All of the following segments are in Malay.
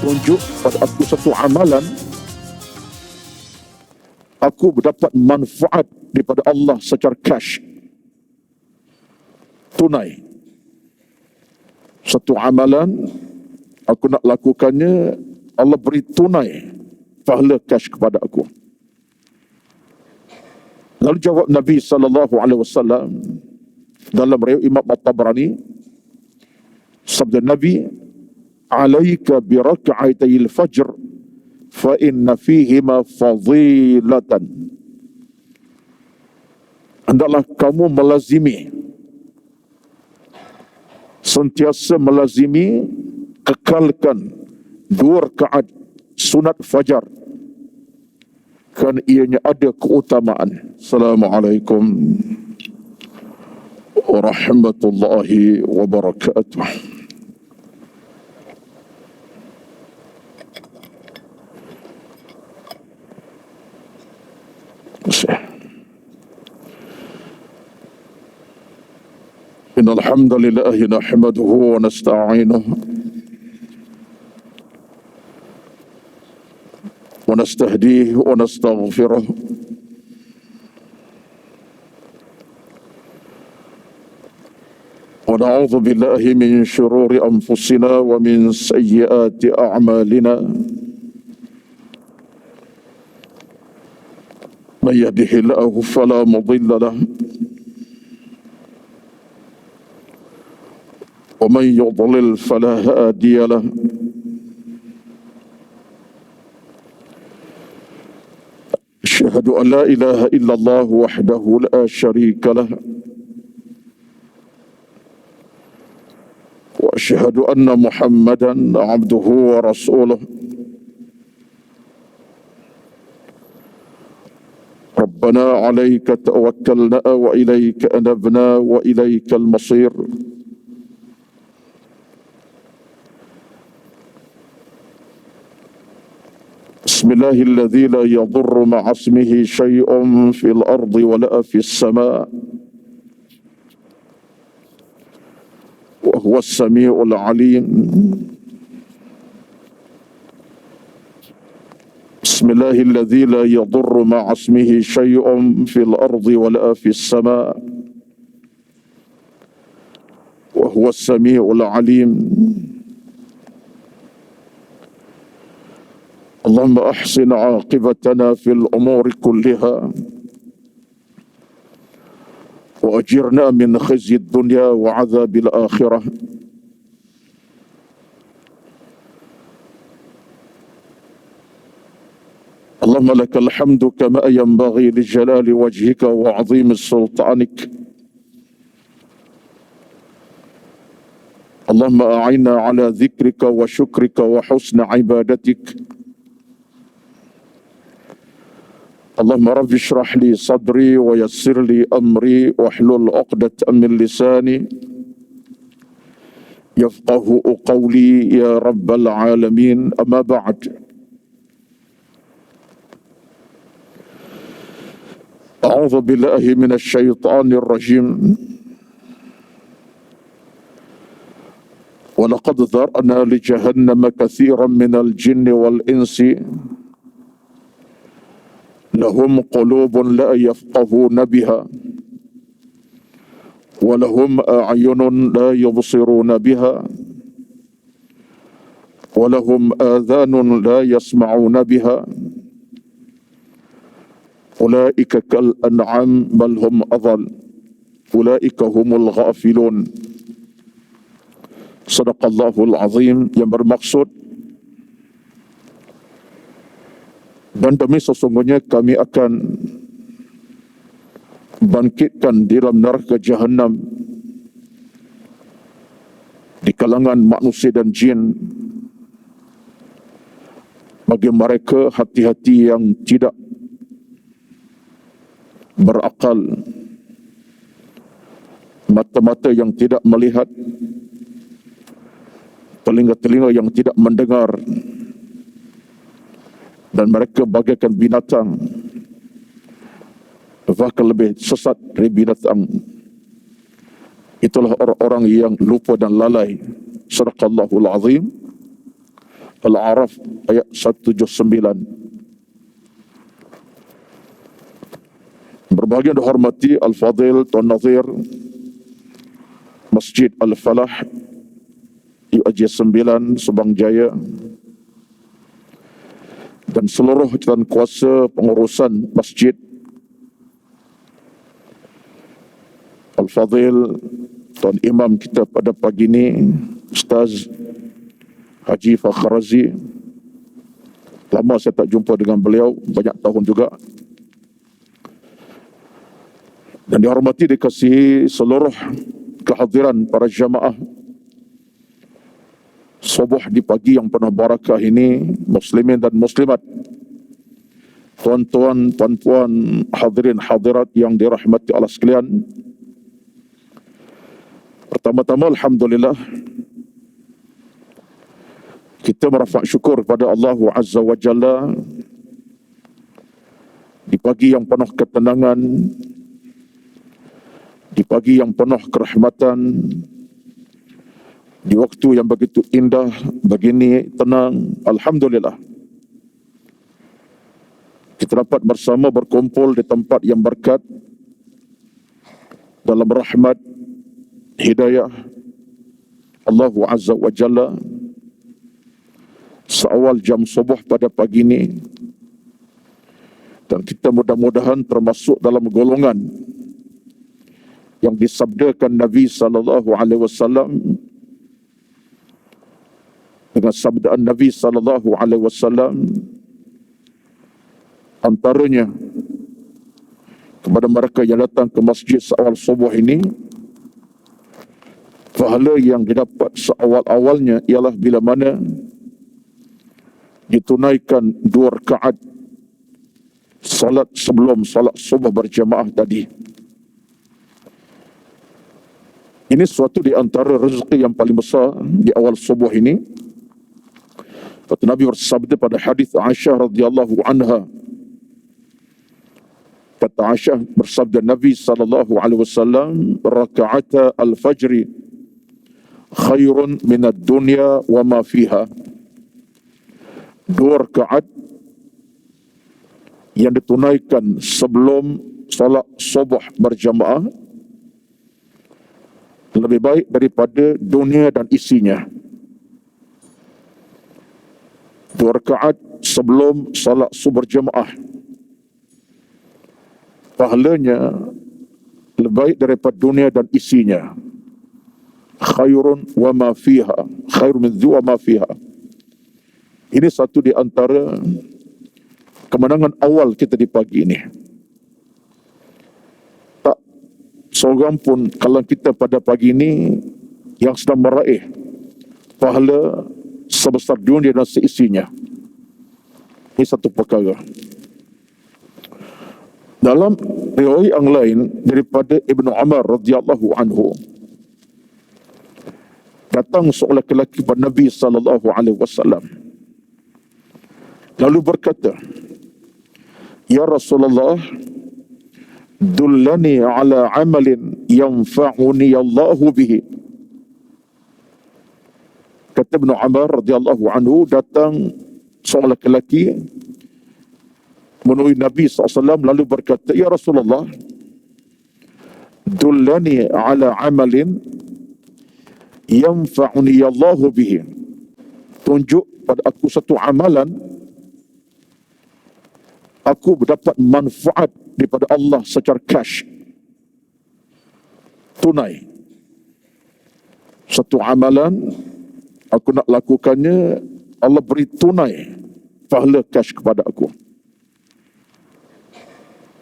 tunjuk pada aku satu amalan, aku mendapat manfaat daripada Allah secara cash, tunai. Satu amalan aku nak lakukannya, Allah beri tunai pahala cash kepada aku. Lalu jawab Nabi SAW dalam riwayat Imam At-Tabrani, sabda Nabi, "Alaika bi rak'atayil fajr fa inna fihima fadilatan." Hendaklah kamu sentiasa melazimi, kekalkan 2 rakaat sunat fajar, kerana ianya ada keutamaan. Assalamualaikum warahmatullahi wabarakatuh. Innal hamdalillah nahmaduhu wa nasta'inuhu wa nastahdihi wa nastaghfiruh wa na'udzu billahi min shururi anfusina wa min sayyiati a'malina. Man yahdihillahu fala mudilla lahu wa man yudlil fala hadiya lahu. أشهد أن لا إله إلا الله وحده لا شريك له وأشهد أن محمدا عبده ورسوله. ربنا عليك توكلنا وإليك أنبنا وإليك المصير. بسم الله الذي لا يضر مع اسمه شيء في الأرض ولا في السماء وهو السميع العليم. بسم الله الذي لا يضر مع اسمه شيء في الأرض ولا في السماء وهو السميع العليم. اللهم أحسن عاقبتنا في الأمور كلها وأجرنا من خزي الدنيا وعذاب الآخرة. اللهم لك الحمد كما ينبغي لجلال وجهك وعظيم سلطانك. اللهم أعنا على ذكرك وشكرك وحسن عبادتك. اللهم رب اشرح لي صدري ويسر لي أمري واحلل عقدة من لساني يفقه قولي يا رب العالمين. أما بعد، أعوذ بالله من الشيطان الرجيم. ولقد ذرأنا لجهنم كثيرا من الجن والإنس لهم قلوب لا يفقهون بها ولهم أعين لا يبصرون بها ولهم آذان لا يسمعون بها أولئك كالأنعام بل هم أضل أولئك هم الغافلون. Sadaqallahul Azim, yang bermaksud, dan demi sesungguhnya kami akan bangkitkan di dalam neraka Jahannam di kalangan manusia dan jin bagi mereka hati-hati yang tidak berakal, mata-mata yang tidak melihat, telinga-telinga yang tidak mendengar, dan mereka bagaikan binatang, bahkan lebih sesat dari binatang. Itulah orang-orang yang lupa dan lalai. Sadaqallahul Azim. Al-A'raf ayat 179. Berbahagia dihormati Al-Fadil Tuan Nazir Masjid Al-Falah UAJ 9 Subang Jaya dan seluruh jawatan kuasa pengurusan masjid, Al-Fadil Tuan Imam kita pada pagi ini Ustaz Haji Fakhrazi. Lama saya tak jumpa dengan beliau, banyak tahun juga. Dan dihormati, dikasihi seluruh kehadiran para jamaah subuh di pagi yang penuh barakah ini, muslimin dan muslimat, tuan-tuan, puan-puan, hadirin hadirat yang dirahmati Allah sekalian. Pertama-tama alhamdulillah kita merafak syukur kepada Allah Azza wa Jalla di pagi yang penuh ketenangan, di pagi yang penuh kerahmatan, di waktu yang begitu indah, begini tenang. Alhamdulillah kita dapat bersama berkumpul di tempat yang berkat dalam rahmat hidayah Allah Azza wa Jalla seawal jam subuh pada pagi ini, dan kita mudah-mudahan termasuk dalam golongan yang disabdakan Nabi sallallahu alaihi wasallam dengan sabdaan Nabi sallallahu alaihi wasallam, antaranya kepada mereka yang datang ke masjid seawal subuh ini, pahala yang didapat seawal-awalnya ialah bila mana ditunaikan 2 rakaat salat sebelum salat subuh berjamaah tadi. Ini suatu di antara rezeki yang paling besar di awal subuh ini. Kata Nabi bersabda pada hadis Aisyah radhiyallahu anha. Kata Aisyah, bersabda Nabi sallallahu alaihi wasallam, "Raka'ata al-fajr khairun min ad-dunya wa ma fiha." 2 rakaat yang ditunaikan sebelum salat subuh berjamaah lebih baik daripada dunia dan isinya. 2 rakaat sebelum salat subuh berjamaah pahalanya lebih baik daripada dunia dan isinya. Khairun wa ma fiha, khairun min dhu wa ma fiha. Ini satu di antara kemenangan awal kita di pagi ini. Tak seorang pun kalau kita pada pagi ini yang sedang meraih pahala sebesar dunia dan seisinya. Ini satu perkara. Dalam riwayat yang lain daripada Ibnu Umar radhiyallahu anhu, datang seorang lelaki kepada Nabi sallallahu alaihi wasallam lalu berkata, "Ya Rasulullah, dullani ala amalin yanfa'uni Allahu bihi." Kata Ibnu Umar radhiyallahu anhu, datang seorang lelaki menemui Nabi SAW lalu berkata, "Ya Rasulullah, dullani ala amalin yanfa'uni Allahu bihi." Tunjuk pada aku satu amalan aku mendapat manfaat daripada Allah secara cash, tunai. Satu amalan aku nak lakukannya, Allah beri tunai pahala cash kepada aku.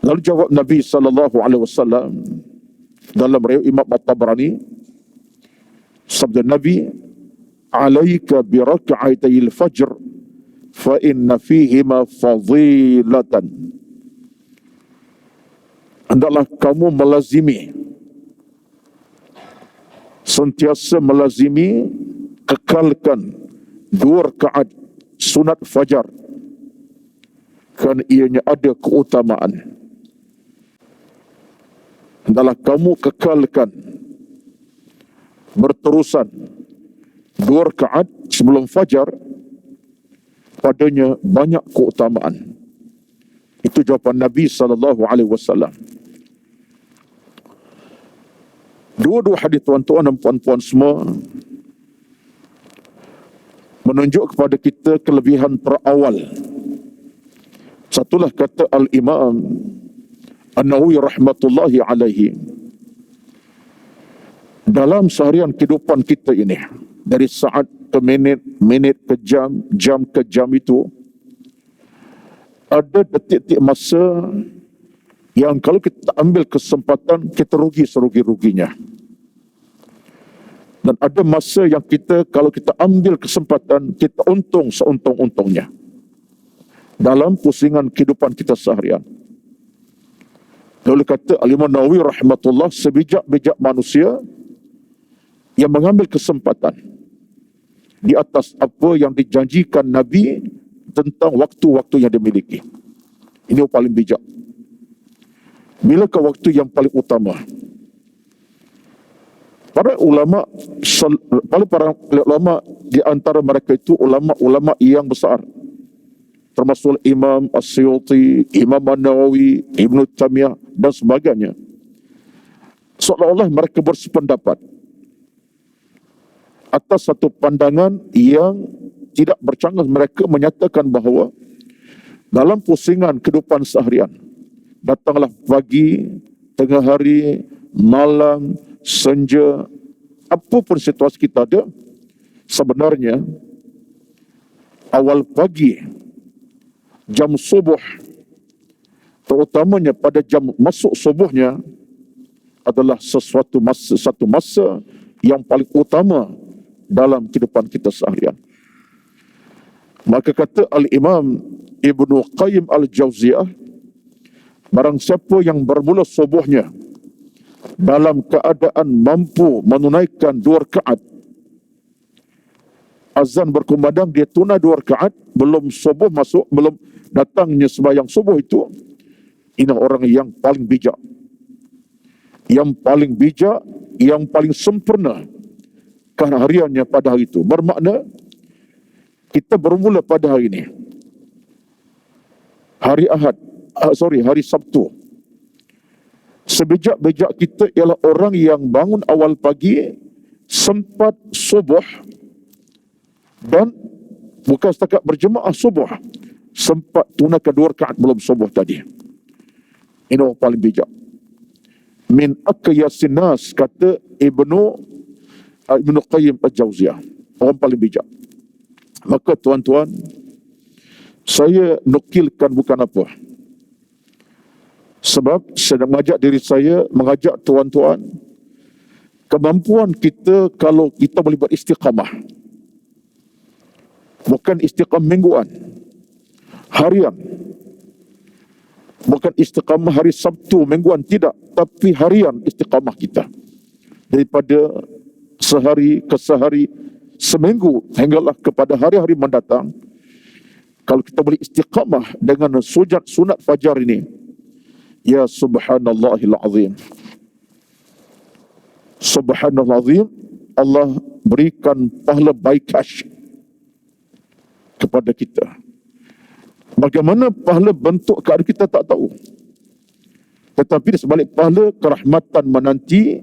Lalu jawab Nabi sallallahu alaihi wasallam dalam riwayat Imam At-Tabrani, sabda Nabi, "Alaika bi rak'atayil fajr fa inna fihima fadilatan." Hendaklah kamu melazimi, sentiasa melazimi, kekalkan 2 rakaat sunat fajar, kerana ianya ada keutamaan. Hendaklah kamu kekalkan berterusan 2 rakaat sebelum fajar, padanya banyak keutamaan. Itu jawapan Nabi SAW. Dua-dua hadis tuan-tuan dan puan-puan semua menunjuk kepada kita kelebihan terawal. Satulah kata Al-Imam An-Nawawi rahmatullahi alaihi, dalam seharian kehidupan kita ini, dari saat ke minit, minit ke jam, jam ke jam itu, ada detik-detik masa yang kalau kita ambil kesempatan, kita rugi serugi-ruginya. Dan ada masa yang kita, kalau kita ambil kesempatan, kita untung seuntung-untungnya dalam pusingan kehidupan kita seharian. Oleh kata Al-Imam Nawawi rahmatullah, sebijak-bijak manusia yang mengambil kesempatan di atas apa yang dijanjikan Nabi tentang waktu-waktu yang dimiliki. Ini yang paling bijak. Bilakah waktu yang paling utama? Para ulama di antara mereka itu ulama-ulama yang besar, termasuk Imam As-Suyuti, Imam An-Nawawi, Ibn Taymiyah dan sebagainya. Seolah-olah mereka bersependapat atas satu pandangan yang tidak bercanggah. Mereka menyatakan bahawa dalam pusingan kehidupan seharian, datanglah pagi, tengah hari, malam, senja, apapun situasi kita ada, sebenarnya awal pagi, jam subuh, terutamanya pada jam masuk subuhnya, adalah satu masa yang paling utama dalam kehidupan kita seharian. Maka kata Al-Imam Ibnu Qayyim Al-Jauziyah, barang siapa yang bermula subuhnya dalam keadaan mampu menunaikan 2 rakaat, azan berkumandang, dia tunai 2 rakaat, belum subuh masuk, belum datangnya sembahyang subuh itu, ini orang yang paling bijak. Yang paling bijak, yang paling sempurna kehariannya pada hari itu. Bermakna kita bermula pada hari ini, hari Sabtu. Sebijak-bijak kita ialah orang yang bangun awal pagi, sempat subuh, dan bukan setakat berjemaah subuh, sempat tunaikan 2 rakaat belum subuh tadi. Ini orang paling bijak. Min aqyasin nas, kata Ibnu Qayyim Al-Jauziyah, orang paling bijak. Maka tuan-tuan, saya nukilkan bukan apa, sebab saya mengajak diri saya, mengajak tuan-tuan, kemampuan kita kalau kita boleh beristiqamah, bukan istiqamah mingguan, harian, bukan istiqamah hari Sabtu mingguan, tidak, tapi harian istiqamah kita, daripada sehari ke sehari, seminggu hinggalah kepada hari-hari mendatang. Kalau kita boleh istiqamah dengan sunat fajar ini, ya subhanallahil azim, subhanallah azim, Allah berikan pahala baikash kepada kita. Bagaimana pahala bentuk keadaan kita tak tahu, tetapi di sebalik pahala, kerahmatan menanti,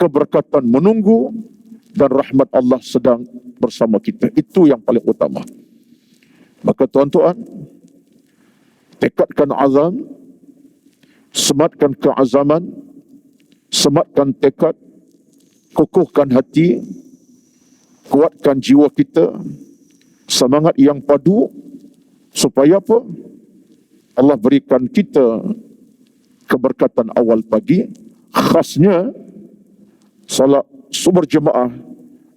keberkatan menunggu, dan rahmat Allah sedang bersama kita. Itu yang paling utama. Maka tuan-tuan, tekadkan azam, sematkan keazaman, sematkan tekad, kukuhkan hati, kuatkan jiwa kita, semangat yang padu, supaya apa? Allah berikan kita keberkatan awal pagi, khasnya salat subuh berjemaah,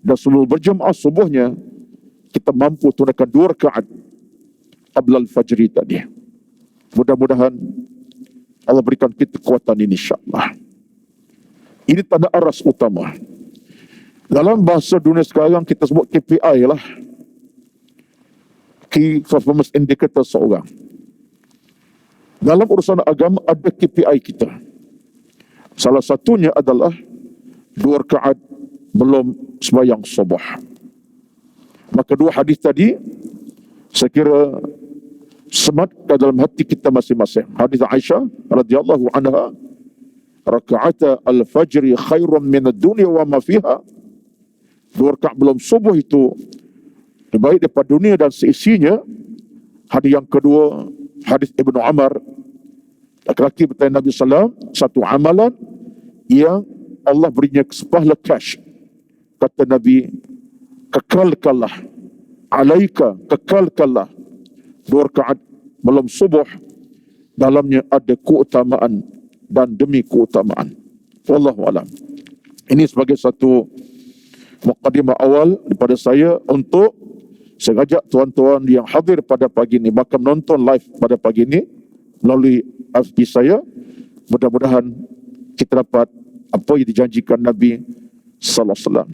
dan sebelum berjemaah subuhnya kita mampu tunaikan 2 rakaat qabla al-fajri tadi. Mudah-mudahan Allah berikan kita kekuatan ini, insyaAllah. Ini tanda aras utama. Dalam bahasa dunia sekarang kita sebut KPI lah, Key Performance Indicator seorang. Dalam urusan agama ada KPI kita. Salah satunya adalah 2 rakaat belum sembahyang subuh. Maka 2 hadis tadi Saya kira semat ke dalam hati kita masing-masing. Hadis Aisyah radhiyallahu anha, raka'ata al-fajri khairun min ad-dunya wa ma fiha. 2 rakaat belum subuh itu lebih baik daripada dunia dan seisinya. Hadis yang kedua, hadis Ibnu Umar, laki-laki bertanya Nabi SAW, satu amalan yang Allah berinya sepahala cash. Kata Nabi, kekalkanlah, alaika, kekalkanlah 2 rakaat belum subuh, dalamnya ada keutamaan dan demi keutamaan. Wallahu alam. Ini sebagai satu muqaddimah awal daripada saya untuk saya ajak tuan-tuan yang hadir pada pagi ini, bahkan menonton live pada pagi ini melalui FB saya, mudah-mudahan kita dapat apa yang dijanjikan Nabi sallallahu alaihi wasallam.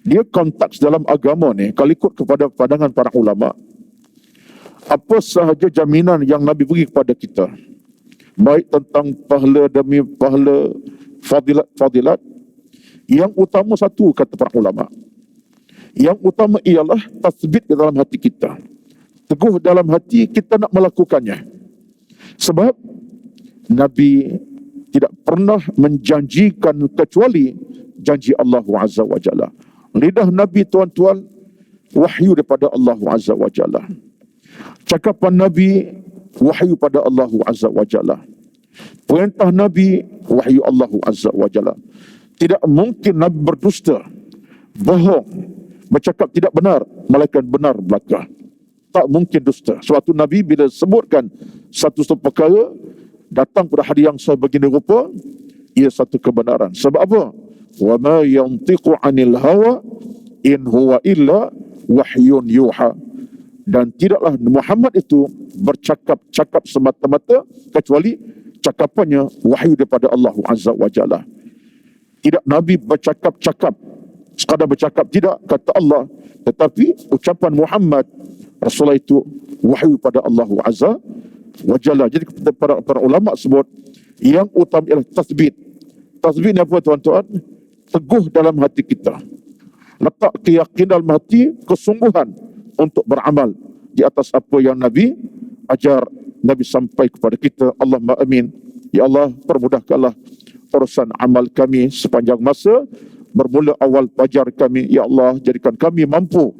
Dia konteks dalam agama ni, kalau ikut kepada pandangan para ulama, apa sahaja jaminan yang Nabi beri kepada kita, baik tentang pahala demi pahala, fadilat, yang utama satu kata para ulama. Yang utama ialah tasbit di dalam hati kita. Teguh dalam hati kita nak melakukannya. Sebab Nabi tidak pernah menjanjikan kecuali janji Allah Azza wa Jalla. Lidah Nabi, tuan-tuan, wahyu daripada Allah Azza wa Jalla. Cakapan Nabi, wahyu pada Allah Azza wa Jalla. Perintah Nabi, wahyu Allah Azza wa Jalla. Tidak mungkin Nabi berdusta, bohong, bercakap tidak benar, malaikat benar belaka. Tak mungkin dusta. Suatu Nabi bila sebutkan satu perkara, datang pada hadis yang sahih begini rupa, ia satu kebenaran. Sebab apa? Wa ma yantiqu 'anil hawa in huwa illa wahyun yuha. Dan tidaklah Muhammad itu bercakap semata-mata kecuali cakapannya wahyu daripada Allah Azza wa Jalla. Tidak Nabi bercakap-cakap, sekadar bercakap, tidak, kata Allah, tetapi ucapan Muhammad Rasulullah itu wahyu pada Allah Azza wa Jalla. Jadi para ulama sebut yang utama ialah tasbit. Tasbit ni apa, tuan-tuan? Teguh dalam hati kita, letak keyakinan dalam hati, kesungguhan untuk beramal di atas apa yang Nabi ajar, Nabi sampai kepada kita. Allahumma amin. Ya Allah, permudahkanlah urusan amal kami sepanjang masa, bermula awal fajar kami. Ya Allah, jadikan kami mampu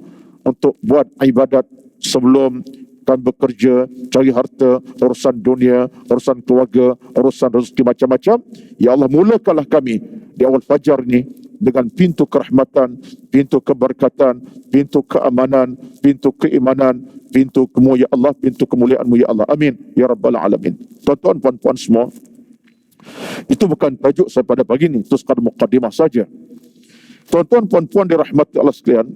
untuk buat ibadat sebelum kami bekerja, cari harta, urusan dunia, urusan keluarga, urusan rezeki macam-macam. Ya Allah, mulakanlah kami di awal fajar ini dengan pintu kerahmatan, pintu keberkatan, pintu keamanan, pintu keimanan, pintu kemuliaan Allah, pintu kemuliaan-Mu ya Allah. Amin ya rabbal alamin. Tuan-tuan, puan-puan semua, itu bukan tajuk saya pada pagi ini, itu sekadar muqaddimah saja. Tuan-tuan, puan-puan dirahmati Allah sekalian,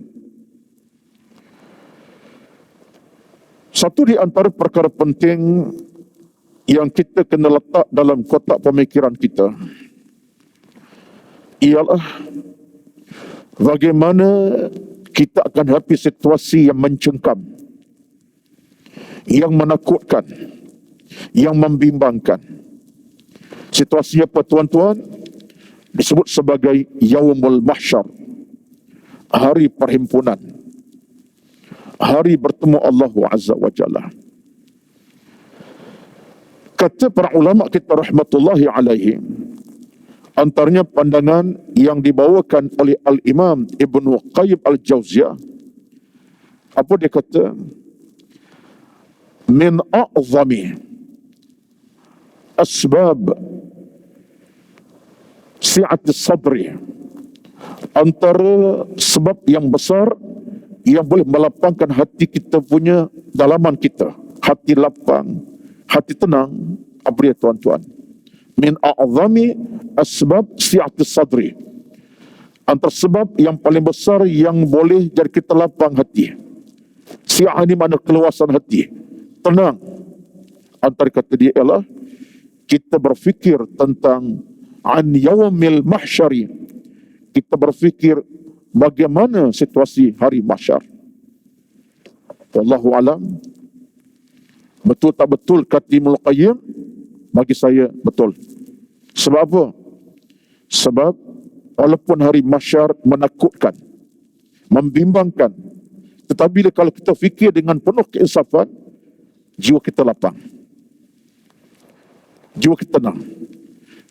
satu di antara perkara penting yang kita kena letak dalam kotak pemikiran kita ialah bagaimana kita akan hadapi situasi yang mencengkam, yang menakutkan, yang membimbangkan. Situasi apa, tuan-tuan? Disebut sebagai Yaumul Mahsyar, hari perhimpunan, hari bertemu Allah Azza wa Jalla. Kata para ulama kita rahmatullahi alaihi, antaranya pandangan yang dibawakan oleh Al-Imam Ibnu Qayyim Al-Jauziyah. Apa dia kata? Min a'zami asbab si'ati sadri, antara sebab yang besar yang boleh melapangkan hati kita punya dalaman kita, hati lapang, hati tenang. Apa dia, tuan-tuan? Min a'zami asbab si'ati sadri, antara sebab yang paling besar yang boleh jadi kita lapang hati. Si'ah ini mana keluasan hati, tenang. Antara kata dia ialah kita berfikir tentang an yaumil mahsyari, kita berfikir bagaimana situasi hari mahsyar. Wallahu alam. Betul tak betul kata Ibnu Qayyim? Bagi saya betul. Sebab apa? Sebab walaupun hari mahsyar menakutkan, membimbangkan, Tetapi kalau kita fikir dengan penuh keinsafan, jiwa kita lapang, jiwa kita tenang.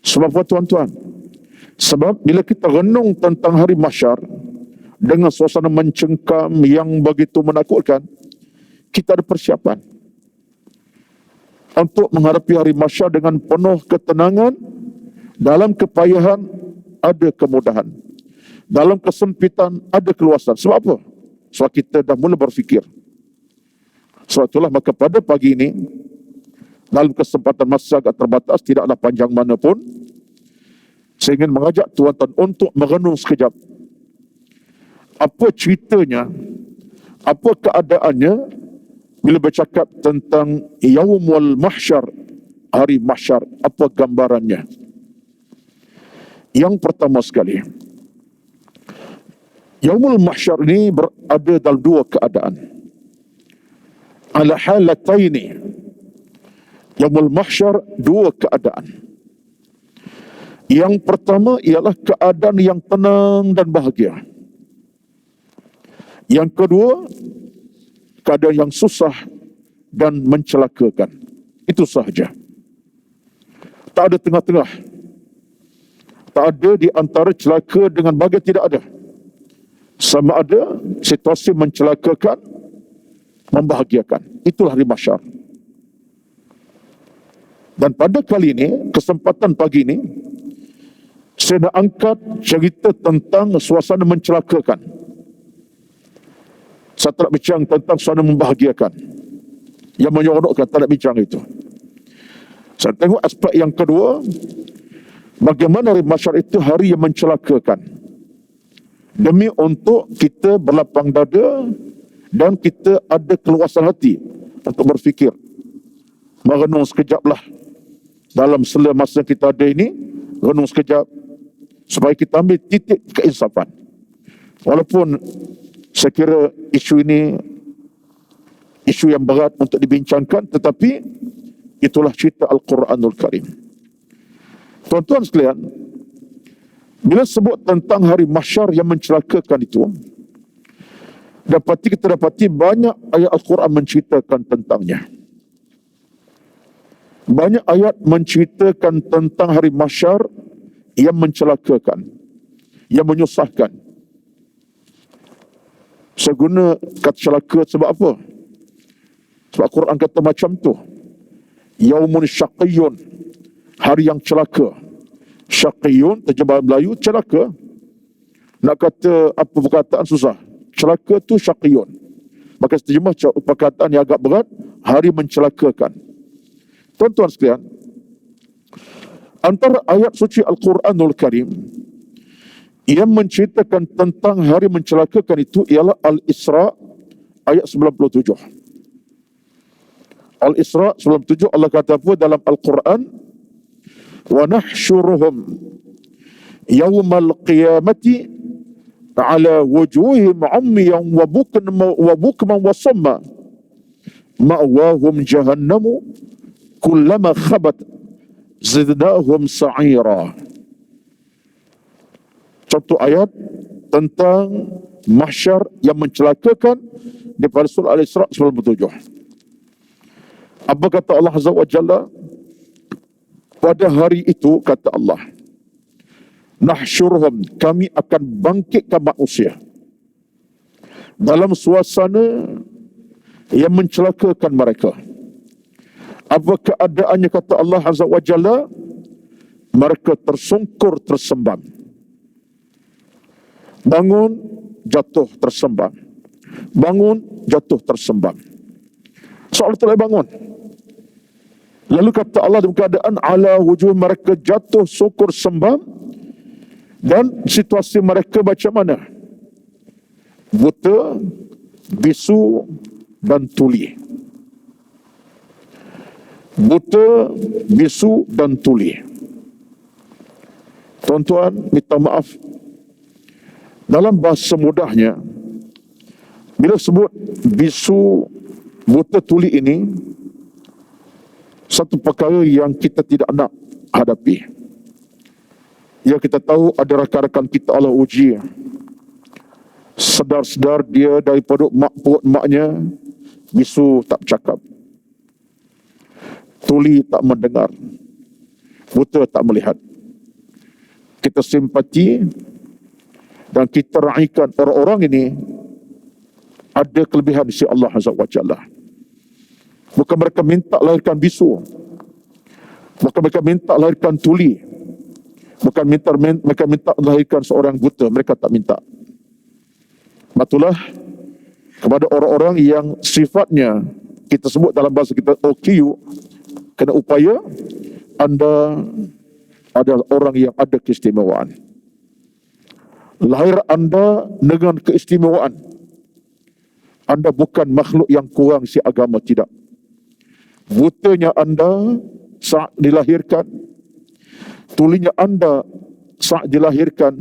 Sebab apa tuan-tuan? Sebab bila kita renung tentang hari mahsyar dengan suasana mencengkam yang begitu menakutkan, kita ada persiapan untuk menghadapi hari mahsyar dengan penuh ketenangan. Dalam kepayahan ada kemudahan, dalam kesempitan ada keluasan. Sebab apa? Sebab kita dah mula berfikir. Sebab itulah maka pada pagi ini, dalam kesempatan masa agak terbatas, tidaklah panjang mana pun, saya ingin mengajak tuan-tuan untuk merenung sekejap. Apa ceritanya, apa keadaannya bila bercakap tentang Yaumul Mahsyar, hari mahsyar, apa gambarannya? Yang pertama sekali, Yaumul Mahsyar ini berada dalam dua keadaan. Ala halataini. Yaumul Mahsyar dua keadaan. Yang pertama ialah keadaan yang tenang dan bahagia. Yang kedua, keadaan yang susah dan mencelakakan. Itu sahaja. Tak ada tengah-tengah. Tak ada di antara celaka dengan bahagia, tidak ada. Sama ada situasi mencelakakan, membahagiakan. Itulah hari mahsyar. Dan pada kali ini, kesempatan pagi ini, saya nak angkat cerita tentang suasana mencelakakan. Saya tak nak bincang tentang suasana membahagiakan, yang menyeronokkan, tak nak bincang itu. Saya tengok aspek yang kedua, bagaimana hari mahsyar itu hari yang mencelakakan. Demi untuk kita berlapang dada dan kita ada keluasan hati untuk berfikir. Merenung sekejaplah dalam sela masa kita ada ini, renung sekejap supaya kita ambil titik keinsafan. Walaupun saya kira isu ini isu yang berat untuk dibincangkan, tetapi itulah cerita Al-Quranul Karim. Tuan-tuan sekalian, bila sebut tentang hari mahsyar yang mencelakakan itu, kita dapati banyak ayat Al-Quran menceritakan tentangnya. Banyak ayat menceritakan tentang hari mahsyar yang mencelakakan, yang menyusahkan. Saya guna kata celaka sebab apa? Sebab Al-Quran kata macam tu. Yaumun syaqiyun, hari yang celaka. Syaqiyun, terjemahan Melayu, celaka. Nak kata apa perkataan susah. Celaka tu syaqiyun. Maka terjemah perkataan yang agak berat, hari mencelakakan. Tuan-tuan sekalian, antara ayat suci Al-Quranul Karim yang menceritakan tentang hari mencelakakan itu ialah Al-Isra ayat 97. Al-Isra 97, Allah kata apa dalam Al-Quran? Wa nahsyuruhum yawmal qiyamati ala wujuhim ummiyan wa bukman wa summa ma'wahum jahannamu kullama khabat zidnahum sa'ira. Contoh ayat tentang mahsyar yang mencelakakan daripada surah Al-Isra 97. Apa kata Allah Azza wa Jalla? Pada hari itu, kata Allah, nahsyurhum, kami akan bangkitkan manusia dalam suasana yang mencelakakan mereka. Apa keadaannya, kata Allah Azza wa Jalla? Mereka tersungkur tersembam. Bangun, jatuh tersembam. Bangun, jatuh tersembam. Seolah tak boleh bangun. Lalu kata Allah dalam keadaan ala wujuh, mereka jatuh syukur sembam. Dan situasi mereka macam mana? Buta, bisu dan tuli. Buta, bisu dan tuli. Tuan-tuan, minta maaf, dalam bahasa mudahnya, bila sebut bisu, buta, tuli ini satu perkara yang kita tidak nak hadapi. Ya, kita tahu ada rakan-rakan kita Allah uji Sedar-sedar dia daripada perut maknya, bisu tak bercakap, tuli tak mendengar, buta tak melihat. Kita simpati dan kita raikan orang-orang ini ada kelebihan di sisi Allah Azza wa Jalla. Bukan mereka minta lahirkan bisu, bukan mereka minta lahirkan tuli, bukan mereka minta lahirkan seorang buta, mereka tak minta. Batulah kepada orang-orang yang sifatnya kita sebut dalam bahasa kita OQ, kena upaya, anda adalah orang yang ada keistimewaan. Lahir anda dengan keistimewaan. Anda bukan makhluk yang kurang si agama, tidak. Butanya anda saat dilahirkan, tulinya anda saat dilahirkan,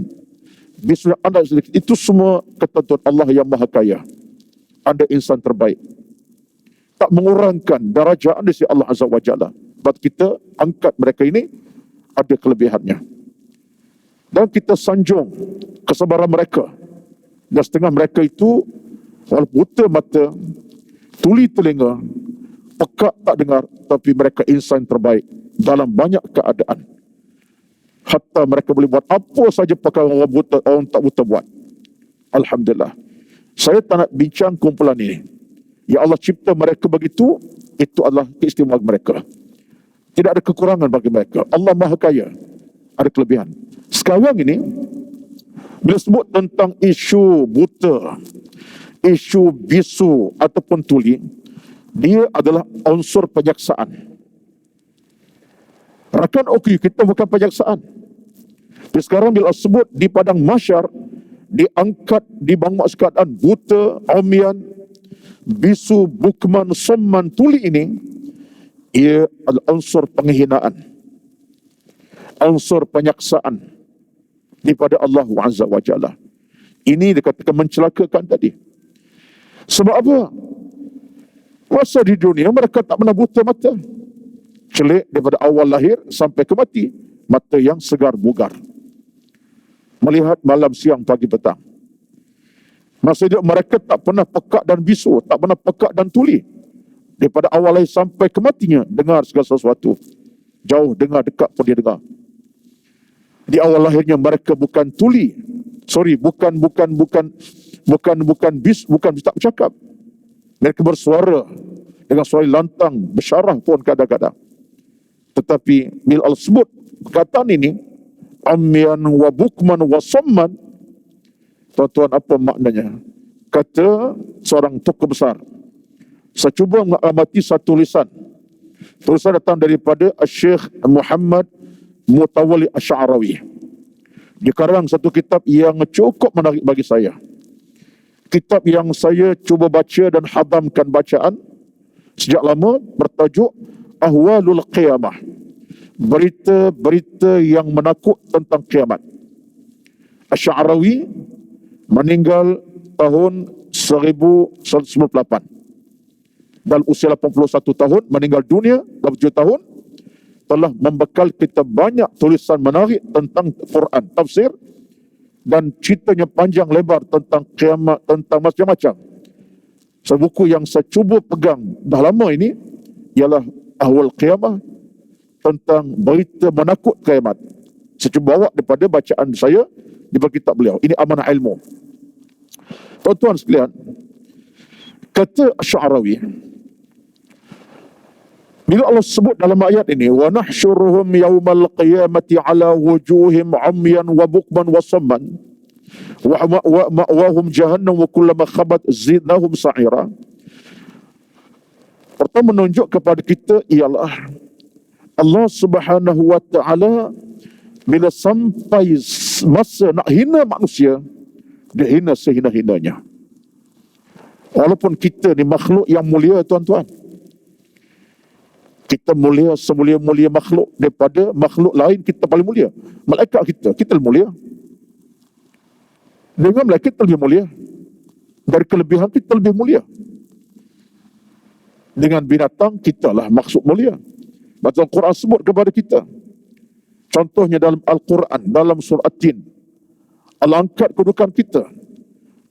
bisunya anda sedikit, itu semua ketentuan Allah yang Maha Kaya. Anda insan terbaik. Tak mengurangkan darajat anda si Allah Azza wa Jalla. Sebab kita angkat mereka ini ada kelebihannya. Dan kita sanjung kesabaran mereka. Dan setengah mereka itu walaupun buta mata, tuli telinga, pekak tak dengar, tapi mereka insan terbaik dalam banyak keadaan. Hatta mereka boleh buat apa saja perkara orang buta, orang tak buta buat. Alhamdulillah. Saya tak nak bincang kumpulan ini. Ya Allah cipta mereka begitu, itu adalah keistimewaan mereka. Tidak ada kekurangan bagi mereka. Allah Maha Kaya, ada kelebihan. Sekarang ini, bila sebut tentang isu buta, isu bisu ataupun tuli, dia adalah unsur penyaksaan. Rakan okey, kita bukan penyaksaan. Tapi sekarang bila sebut di padang mahsyar, diangkat di bangsa keadaan buta, umyan, bisu, bukman, somman, tuli ini, ia adalah unsur penghinaan, unsur penyaksaan daripada Allah Azza wa Jalla. Ini dikatakan mencelakakan tadi. Sebab apa? Masa di dunia mereka tak pernah buta mata. Celik daripada awal lahir sampai ke mati. Mata yang segar bugar. Melihat malam, siang, pagi, petang. Maksudnya mereka tak pernah pekak dan bisu, tak pernah pekak dan tuli. Daripada awal lahir sampai ke matinya, dengar segala sesuatu. Jauh dengar, dekat pun dia dengar. Di awal lahirnya mereka bukan tuli. Bukan bis tak bercakap. Mereka bersuara dengan suara lantang, bersyarah pun kadang-kadang. Tetapi bila Allah sebut perkataan ini, amyan wa bukman wa somman, tuan-tuan, apa maknanya? Kata seorang tokoh besar, saya cuba mengamati satu tulisan. Tulisan datang daripada Syekh Muhammad Mutawalli Asy'arawi. Dia karang satu kitab yang cukup menarik bagi saya. Kitab yang saya cuba baca dan hadamkan bacaan sejak lama, bertajuk Ahwalul Qiyamah. Berita-berita yang menakut tentang kiamat. Asy'arawi meninggal tahun 1198. Dalam usia 81 tahun, meninggal dunia 87 tahun, telah membekal kita banyak tulisan menarik tentang Quran, tafsir, dan ceritanya panjang lebar tentang kiamat, tentang macam-macam. Sebuku yang saya cuba pegang dah lama ini ialah Ahwal Qiyamah, tentang berita menakut kiamat. Saya cuba bawa daripada bacaan saya di kitab beliau. Ini amanah ilmu. Tuan-tuan sekalian, kata Asy'arawi, bila Allah sebut dalam ayat ini, wa nahsyuruhum yaumal qiyamati ala wujuhim umyan wa bukman wa samman wa ma'wahum jahannam wa kullama khabat zidnahum sa'ira. Pertama menunjuk kepada kita ialah Allah Subhanahu wa taala bila sampai masa nak hina manusia, dia hina sehina-hinanya. Walaupun kita ni makhluk yang mulia, tuan-tuan. Kita mulia semulia-mulia makhluk. Daripada makhluk lain kita paling mulia. Malaikat kita lebih mulia. Dengan malaikat kita lebih mulia. Dari kelebihan kita lebih mulia. Dengan binatang kita lah maksud mulia. Baca Al-Quran sebut kepada kita. Contohnya dalam Al-Quran, dalam surah At-Tin, Allah angkat kedudukan kita.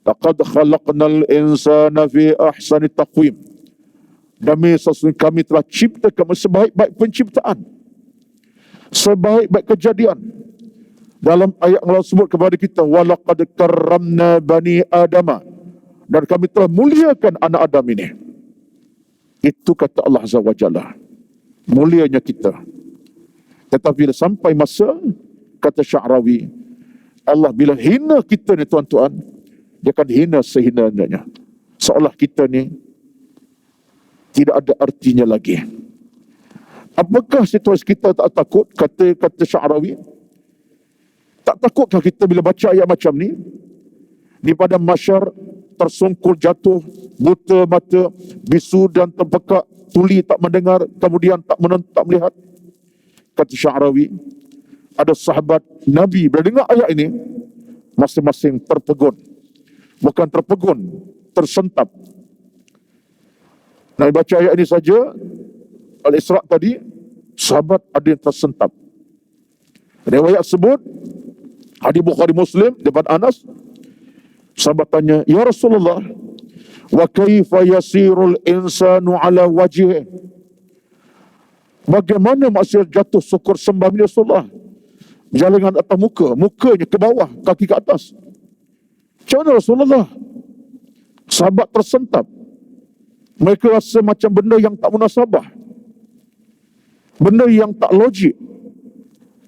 Laqad khalaqnal insana fi ahsani taqwim. Demi sesungguhnya kami telah ciptakan sebaik-baik penciptaan, sebaik-baik kejadian. Dalam ayat Allah sebut kepada kita, walaqad karramna bani adama, dan kami telah muliakan anak Adam ini. Itu kata Allah Azza wa Jalla, mulianya kita. Tetapi bila sampai masa, kata Sya'rawi, Allah bila hina kita ni tuan-tuan, dia akan hina sehina-hinanya, seolah kita ni tidak ada artinya lagi. Apakah situasi kita tak takut? Kata Sya'rawi, tak takutkah kita bila baca ayat macam ni, di pada mahsyar tersungkur jatuh, buta mata, bisu dan terpekak, tuli tak mendengar, kemudian tak melihat. Kata Sya'rawi, ada sahabat Nabi bila dengar ayat ini, masing-masing terpegun. Bukan terpegun, tersentap. Nabi baca ayat ini saja, Al-Isra' tadi, sahabat ada yang tersentap. Riwayat sebut, hadis Bukhari Muslim daripada Anas, sahabat tanya, ya Rasulullah, wa kaifa yasirul insanu ala wajhihi? Bagaimana manusia jatuh syukur sembah ya Rasulullah? Jalangan atas mukanya ke bawah, kaki ke atas. Macam mana Rasulullah? Sahabat tersentap. Mereka rasa macam benda yang tak munasabah, benda yang tak logik.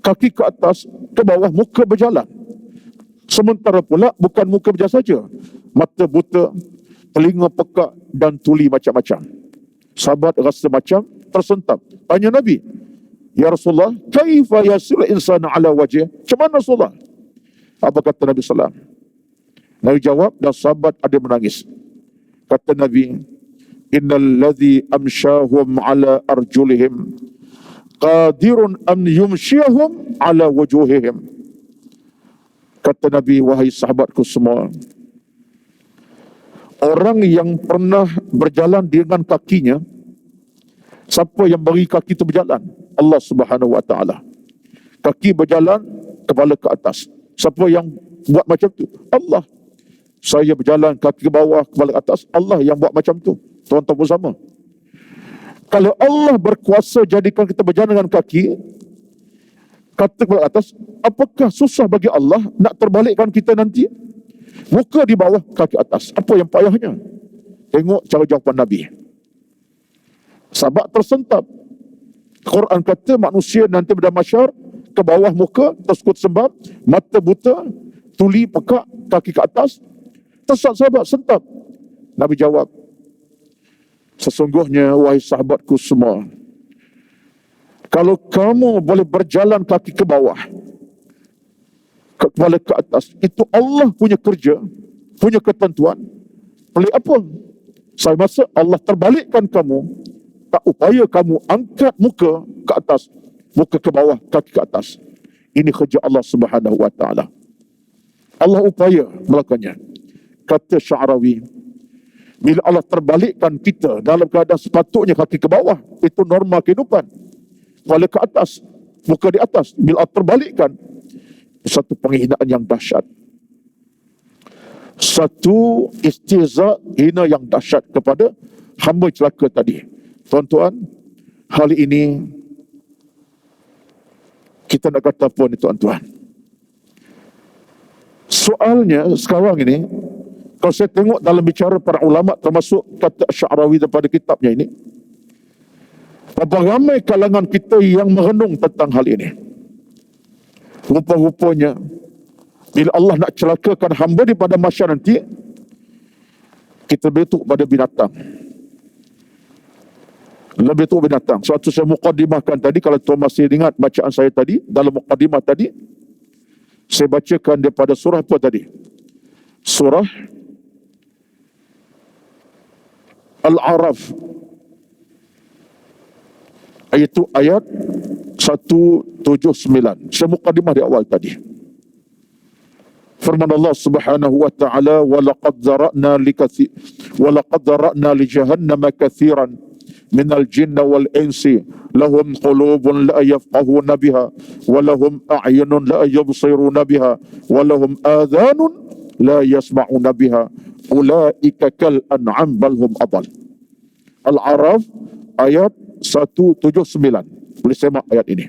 Kaki ke atas, ke bawah, muka berjalan. Sementara pula bukan muka berjalan saja, mata buta, telinga pekak dan tuli macam-macam. Sahabat rasa macam tersentap. Tanya Nabi, ya Rasulullah, kaifa yasil insana ala wajh? Macam mana Rasulullah? Apa kata Nabi SAW? Nabi jawab, dan sahabat ada menangis. Kata Nabi, innal ladzi amsyahum ala arjulihim qadirun an yumsyihum ala wujuhihim. Kata Nabi, wahai sahabatku semua, orang yang pernah berjalan dengan kakinya, siapa yang bagi kaki itu berjalan? Allah Subhanahu wa ta'ala. Kaki berjalan, kepala ke atas. Siapa yang buat macam tu? Allah. Saya berjalan kaki ke bawah, kepala ke atas. Allah yang buat macam tu. Tuan-tuan bersama. Kalau Allah berkuasa jadikan kita berjalan dengan kaki, kata ke atas, apakah susah bagi Allah nak terbalikkan kita nanti? Muka di bawah, kaki atas. Apa yang payahnya? Tengok cara jawapan Nabi. Sahabat tersentap. Quran kata manusia nanti pada mahsyar, ke bawah muka, tersukut sembab, mata buta, tuli pekak, kaki ke atas. Sahabat sentap. Nabi jawab, sesungguhnya wahai sahabatku semua, kalau kamu boleh berjalan kaki ke bawah, kepala ke atas, itu Allah punya kerja, punya ketentuan. Pelik apa? Saya masa Allah terbalikkan kamu, tak upaya kamu angkat muka ke atas, muka ke bawah, kaki ke atas. Ini kerja Allah Subhanahu wa ta'ala. Allah upaya melakukannya. Kata Sya'rawi, bila Allah terbalikkan kita dalam keadaan sepatutnya kaki ke bawah, itu norma kehidupan. Kepala ke atas, muka di atas. Bila Allah terbalikkan, satu penghinaan yang dahsyat. Satu istihza, hina yang dahsyat kepada hamba celaka tadi. Tuan-tuan, hal ini kita nak kata apa ni tuan-tuan? Soalnya sekarang ini, kalau saya tengok dalam bicara para ulama, termasuk kata Sya'rawi daripada kitabnya ini, berapa ramai kalangan kita yang merenung tentang hal ini. Rupa-rupanya bila Allah nak celakakan hamba di pada mahsyar nanti, kita bentuk pada binatang. Lebih tu binatang. Suatu saya muqaddimahkan tadi, kalau tuan masih ingat bacaan saya tadi, dalam muqaddimah tadi, saya bacakan daripada surah apa tadi? Surah Al-A'raf. Itu ayat 179. Saya muqaddimah di awal tadi. Firman Allah Subhanahu wa ta'ala, وَلَقَدْ ذَرَأْنَا لِجَهَنَّمَ كَثِيرًا مِنَ الْجِنَّ وَالْإِنسِ لَهُمْ قُلُوبٌ لَا يَفْقَهُونَ بِهَا وَلَهُمْ أَعْيُنٌ لَا يُبْصِرُونَ بِهَا وَلَهُمْ آذَانٌ la yasma'una biha ulaika kal an'am bal hum adall. Al-A'raf ayat 179. Boleh semak ayat ini.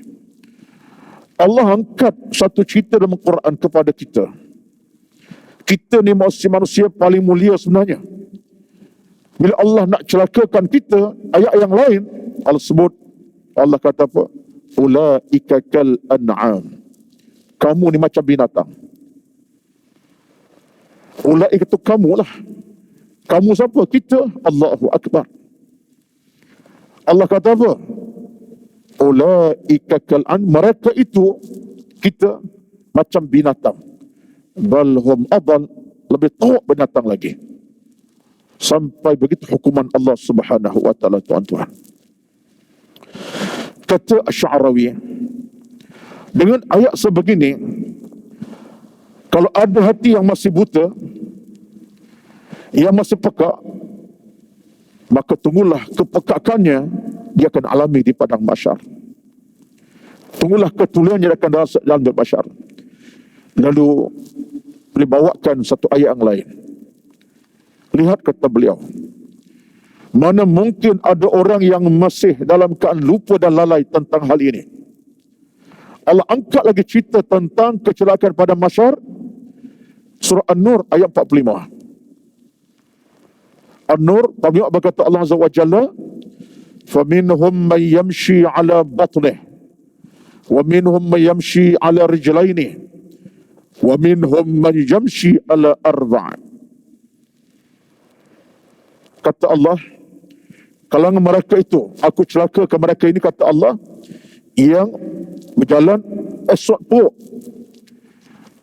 Allah angkat satu cerita dalam Quran kepada kita. Kita ni manusia paling mulia sebenarnya. Bila Allah nak celakakan kita, ayat yang lain Allah sebut, Allah kata apa? Ulaika kal an'am. Kamu ni macam binatang. Ulaika itu kamu lah. Kamu siapa? Kita. Allahu Akbar. Allah kata apa? Ulaika kal an'am. Mereka itu, kita, macam binatang. Bal hum adall. Lebih teruk binatang lagi. Sampai begitu hukuman Allah Subhanahu wa taala, tuan-tuan. Kata Asy'arawi, dengan ayat sebegini, kalau ada hati yang masih buta, yang masih peka, maka tunggulah kepekakannya dia akan alami di padang mahsyar. Tunggulah ketuliannya akan dalam mahsyar. Lalu dibawakan satu ayat yang lain. Lihat kata beliau, mana mungkin ada orang yang masih dalam keadaan lupa dan lalai tentang hal ini. Allah angkat lagi cerita tentang kecelakaan pada mahsyar. Surah An-Nur ayat 45. An-Nur 45 berkata Allah Azza wa Jalla, فَمِنْهُمْ مَنْ يَمْشِي عَلَى بَطْنِهِ وَمِنْهُمْ مَنْ يَمْشِي عَلَى رِجْلَيْنِ وَمِنْهُمْ مَنْ يَمْشِي عَلَى أَرْبَعٍ. Kata Allah, kalangan mereka itu, aku celakakan mereka ini, kata Allah, yang berjalan esok perut.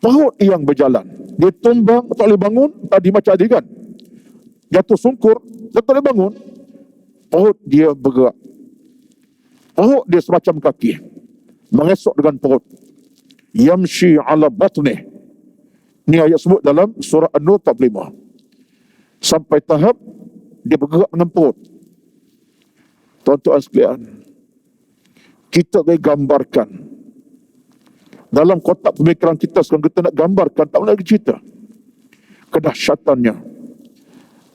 Perut yang berjalan. Dia tumbang, tak boleh bangun, tadi macam tadi kan. Jatuh sungkur, tak boleh bangun. Perut dia bergerak. Perut dia semacam kaki. Mengesok dengan perut. Yamshi ala batnih. Ini ayat sebut dalam surah An-Nur 45. Sampai tahap dia bergerak dengan perut. Tuan-tuan sekalian, kita boleh gambarkan dalam kotak pemikiran kita sekarang, kita nak gambarkan, tak boleh lagi cerita kedahsyatannya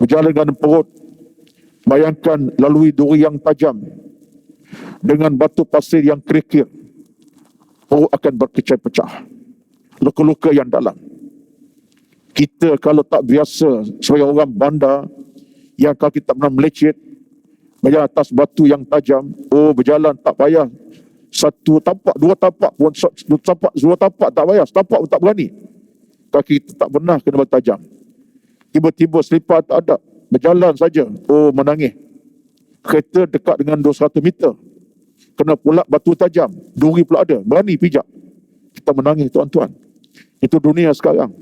berjalan dengan perut. Bayangkan lalui duri yang tajam dengan batu pasir yang kerikil, perut akan berkecai pecah, luka-luka yang dalam. Kita kalau tak biasa sebagai orang bandar yang kalau kita pernah melecet berjalan atas batu yang tajam, berjalan tak payah satu tapak, dua tapak pun, dua tapak tak payah, setapak pun tak berani. Kaki kita tak pernah kena batu tajam. Tiba-tiba selipar tak ada, berjalan saja, menangis. Kereta dekat dengan 200 meter, kena pula batu tajam, duri pula ada, berani pijak. Kita menangis, tuan-tuan. Itu dunia sekarang.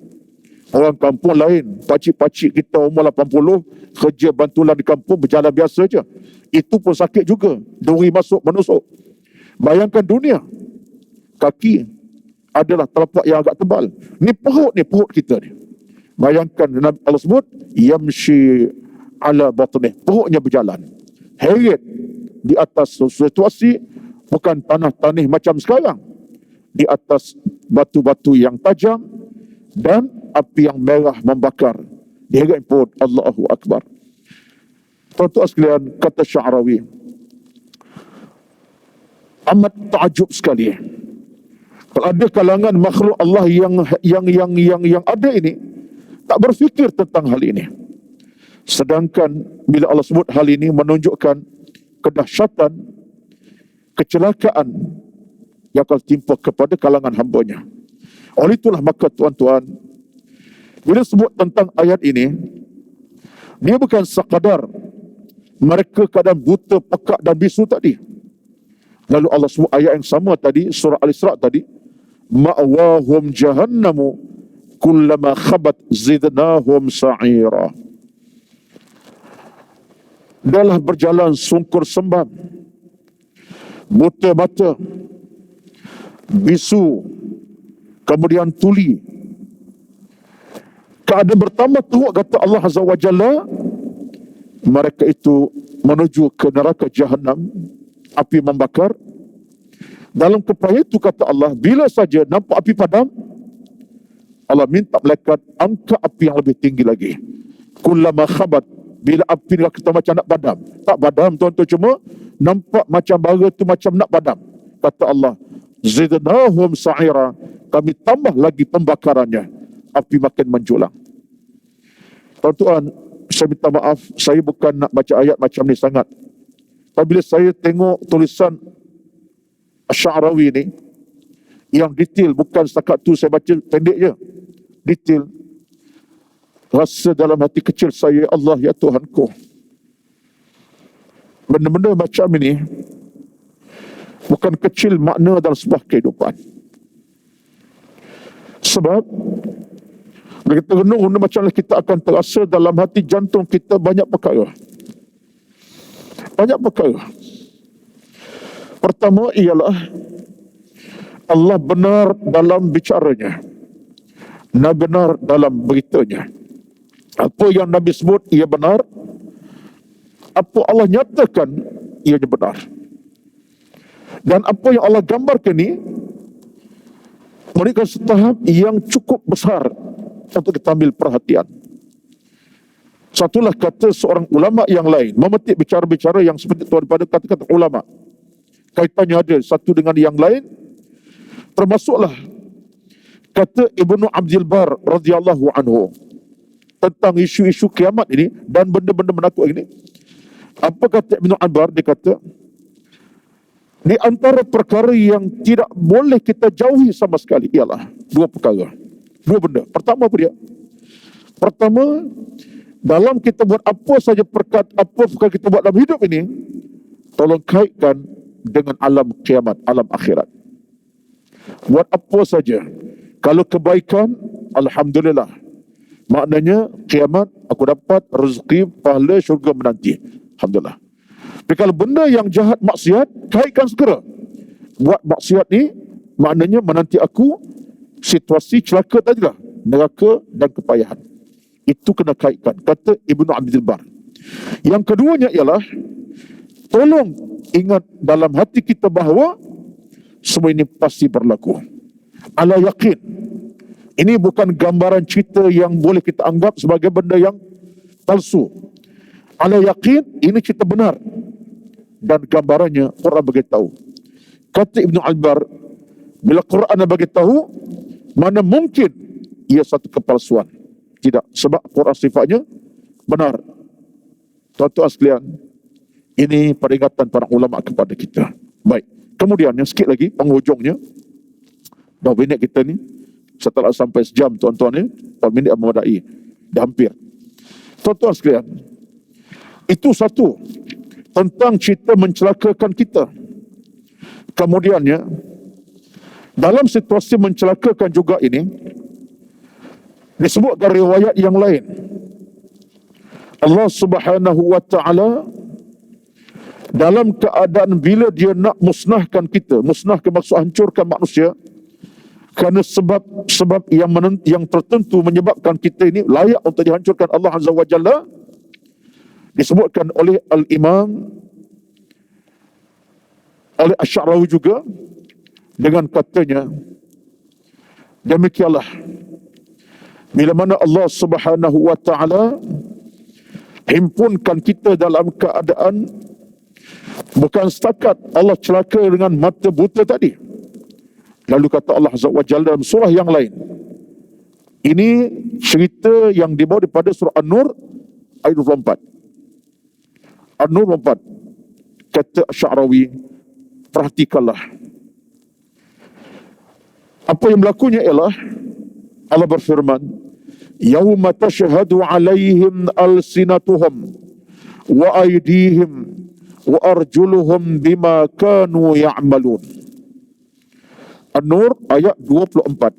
Orang kampung lain, pakcik-pakcik kita umur 80, kerja bantulan di kampung, berjalan biasa je. Itu pun sakit juga, duri masuk, menusuk. Bayangkan dunia. Kaki adalah telapak yang agak tebal. Ni perut kita ni. Bayangkan Allah sebut, yamshi ala batnih. Perutnya berjalan. Heret di atas situasi, bukan tanah-tanah macam sekarang. Di atas batu-batu yang tajam dan api yang merah membakar. Diheret perut. Allahu Akbar. Tuan-tuan sekalian, kata Sya'rawi, amat takjub sekali. Kalau ada kalangan makhluk Allah yang ada ini tak berfikir tentang hal ini. Sedangkan bila Allah sebut hal ini menunjukkan kedahsyatan, kecelakaan yang akan timpa kepada kalangan hamba-Nya. Oleh itulah maka tuan-tuan, bila sebut tentang ayat ini, dia bukan sekadar mereka keadaan buta, pekak dan bisu tadi. Lalu Allah sebut ayat yang sama tadi, surah Al-Isra tadi, ma'wahum jahannamu kullama khabat zidnahum sa'ira. Dalam berjalan sungkur sembam, buta mata, bisu, kemudian tuli. Keadaan bertambah teruk, kata Allah Azza wa Jalla, mereka itu menuju ke neraka Jahannam, api membakar. Dalam kepayaan itu kata Allah, bila saja nampak api padam, Allah minta malaikat angkat api yang lebih tinggi lagi. Kullama khabat, bila api ni kita macam nak padam. Tak padam tuan-tuan, cuma nampak macam bara tu macam nak padam. Kata Allah, zidnahum sa'ira, kami tambah lagi pembakarannya. Api makin menjulang. Tuan-tuan, saya minta maaf, saya bukan nak baca ayat macam ni sangat. Tapi bila saya tengok tulisan Sya'rawi ni, yang detail, bukan setakat tu saya baca pendek je, detail. Rasa dalam hati kecil saya, Allah ya Tuhanku, benda-benda macam ini bukan kecil makna dalam sebuah kehidupan. Sebab bila kita renung benda macam ni, kita akan terasa dalam hati jantung kita banyak perkara. Banyak perkara. Pertama ialah Allah benar dalam bicaranya, Nabi benar dalam beritanya. Apa yang Nabi sebut, ia benar. Apa Allah nyatakan, ianya benar. Dan apa yang Allah gambarkan ni memberikan setahap yang cukup besar untuk kita ambil perhatian. Satulah kata seorang ulama yang lain, memetik bicara-bicara yang seperti itu daripada kata-kata ulama. Kaitannya ada satu dengan yang lain. Termasuklah kata Ibnu Abdul Bar radhiyallahu anhu tentang isu-isu kiamat ini dan benda-benda menakut ini. Apa kata Ibnu Abdul Bar? Dia kata, di antara perkara yang tidak boleh kita jauhi sama sekali ialah dua perkara, dua benda. Pertama apa dia? Pertama, dalam kita buat apa saja perkara kita buat dalam hidup ini, tolong kaitkan dengan alam kiamat, alam akhirat. Buat apa saja, kalau kebaikan, alhamdulillah, maknanya kiamat aku dapat rezeki, pahala, syurga menanti, alhamdulillah. Tapi kalau benda yang jahat, maksiat, kaitkan segera. Buat maksiat ni maknanya menanti aku situasi celaka tadilah, neraka dan kepayahan. Itu kena kaitkan, kata Ibnu Abdul Bar. Yang keduanya ialah, tolong ingat dalam hati kita bahawa semua ini pasti berlaku. Ala yakin. Ini bukan gambaran cerita yang boleh kita anggap sebagai benda yang palsu. Ala yakin, ini cerita benar. Dan gambarannya Quran beritahu. Kata Ibnu Al-Bar, bila Quran beritahu, mana mungkin ia satu kepalsuan? Tidak, sebab Quran sifatnya benar. Tuan-tuan sekalian, ini peringatan para ulama kepada kita. Baik, kemudian yang sikit lagi penghujungnya. Dah minit kita ni, setelah sampai sejam tuan-tuan ni, 4 minit memadai. Dah hampir. Tuan-tuan sekalian, itu satu tentang cerita mencelakakan kita. Kemudiannya, dalam situasi mencelakakan juga ini, disebutkan riwayat yang lain. Allah Subhanahu wa ta'ala dalam keadaan bila dia nak musnahkan kita, musnahkan maksud hancurkan manusia, kerana sebab yang tertentu menyebabkan kita ini layak untuk dihancurkan Allah Azza wa Jalla, disebutkan oleh Al-Imam, oleh Asy-Sya'rawi juga, dengan katanya, demikianlah bila mana Allah Subhanahu wa ta'ala himpunkan kita dalam keadaan bukan setakat Allah celaka dengan mata buta tadi. Lalu kata Allah Azza wa Jalla dalam surah yang lain. Ini cerita yang dibawa daripada surah An-Nur ayat 24. An-Nur 24. Kata Sya'rawi, perhatikanlah. Apa yang berlakunya ialah Allah berfirman, yauma tashhadu alaihim alsinatuhum wa aydihim wa arjuluhum bima kanu ya'malun. An-Nur ayat 24.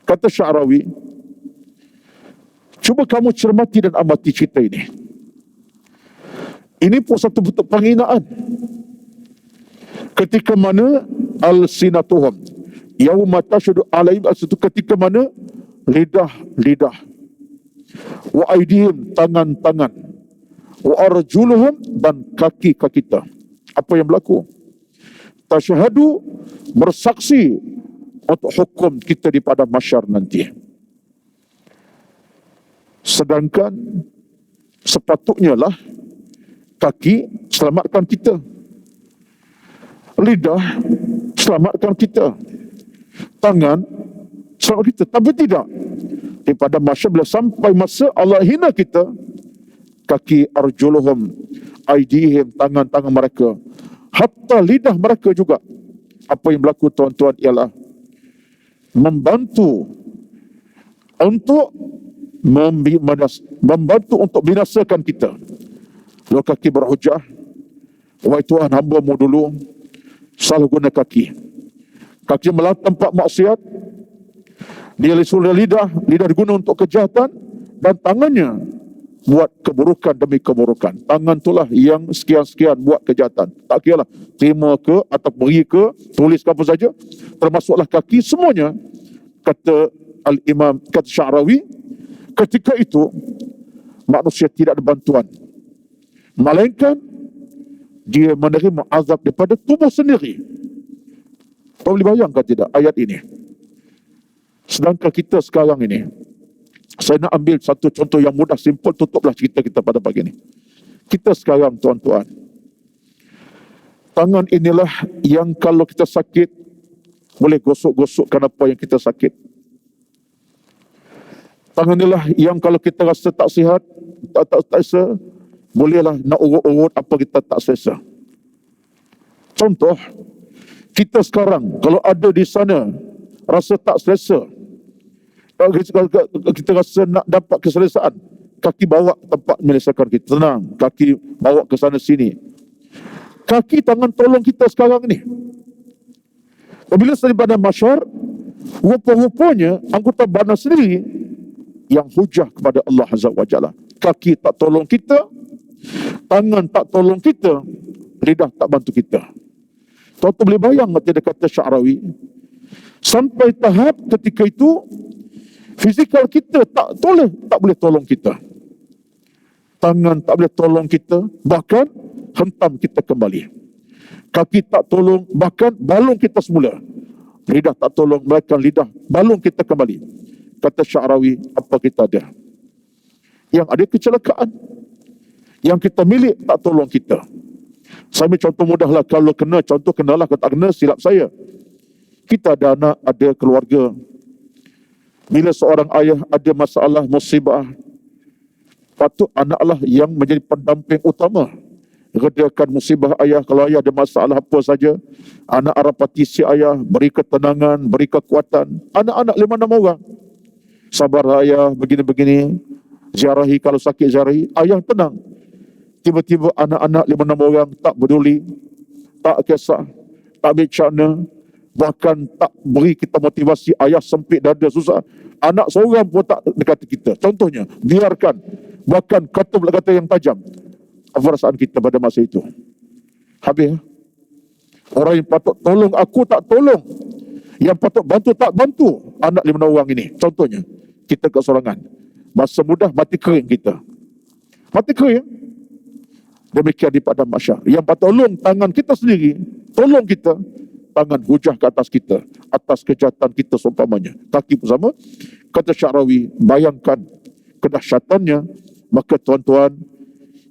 Kata Sya'rawi, cuba kamu cermati dan amati cerita ini. Ini pun satu bentuk penghinaan. Ketika mana al-sinatuhum, yauma tashhadu alaihim al-sinatu, ketika mana lidah, wa aidihim, tangan-tangan, wa arjuluhum, dan kaki-kaki kita. Apa yang berlaku? Tasyahadu, bersaksi untuk hukum kita di padang mahsyar nanti. Sedangkan sepatutnya lah kaki selamatkan kita, lidah selamatkan kita, tangan selamat kita. Tapi tidak. Di padang mahsyar bila sampai masa Allah hina kita, kaki arjuluhum aidihim, tangan-tangan mereka, hatta lidah mereka juga. Apa yang berlaku tuan-tuan ialah membantu untuk membantu untuk binasakan kita. Lalu kaki berhujah, wahai Tuhan, hamba-Mu dulu salah guna kaki. Kaki melalui tempat maksiat, dia lidah digunakan untuk kejahatan, dan tangannya buat keburukan demi keburukan. Tangan itulah yang sekian-sekian buat kejahatan. Tak kira lah terima ke atau beri ke, tulis ke apa saja, termasuklah kaki, semuanya. Kata Al-Imam, kata Sya'rawi, ketika itu manusia tidak ada bantuan, melainkan dia menerima azab daripada tubuh sendiri. Kau boleh bayangkan tidak ayat ini? Sedangkan kita sekarang ini, saya nak ambil satu contoh yang mudah, simple, tutuplah cerita kita pada pagi ini. Kita sekarang, tuan-tuan, tangan inilah yang kalau kita sakit, boleh gosok-gosokkan apa yang kita sakit. Tangan inilah yang kalau kita rasa tak sihat, tak selesa, bolehlah nak urut-urut apa kita tak selesa. Contoh, kita sekarang kalau ada di sana rasa tak selesa, kita rasa nak dapat keselesaan, kaki bawa tempat menyelesaikan kita. Tenang, kaki bawa ke sana sini. Kaki tangan tolong kita sekarang ni. Apabila sampai pada mahsyar, rupa-rupanya anggota badan sendiri yang hujah kepada Allah Azza wa Jalla. Kaki tak tolong kita, tangan tak tolong kita, lidah tak bantu kita. Tuan-tuan boleh bayang dia kata Sya'rawi, sampai tahap ketika itu fizikal kita tak boleh tolong kita. Tangan tak boleh tolong kita, bahkan hentam kita kembali. Kaki tak tolong, bahkan balung kita semula. Lidah tak tolong, bahkan lidah balung kita kembali. Kata Sya'rawi, apa kita ada? Yang ada kecelakaan. Yang kita milik tak tolong kita. Saya ambil contoh mudahlah, kalau kena, contoh kenalah, kalau tak kena silap saya. Kita ada anak, ada keluarga. Bila seorang ayah ada masalah, musibah, patut anaklah yang menjadi pendamping utama. Redakan musibah ayah. Kalau ayah ada masalah apa saja, anak arapati si ayah, beri ketenangan, beri kekuatan. Anak-anak 5-6 orang. Sabar ayah, begini-begini. Ziarahi, kalau sakit ziarahi. Ayah tenang. Tiba-tiba anak-anak 5-6 orang tak peduli, tak kisah, tak bercakna, bahkan tak beri kita motivasi. Ayah sempit dada, susah. Anak seorang pun tak dekat kita. Contohnya, biarkan. Bahkan kata yang tajam. Apa perasaan kita pada masa itu? Habis. Orang yang patut tolong aku tak tolong. Yang patut bantu tak bantu. Anak 5 orang ini. Contohnya, kita kesorangan. Masa mudah mati kering kita. Mati kering. Demikian di padang mahsyar. Yang patut tolong tangan kita sendiri, tolong kita, tangan hujah ke atas kita, atas kejahatan kita seumpamanya. Kaki pun sama. Kata Sya'rawi, bayangkan kedahsyatannya. Maka tuan-tuan,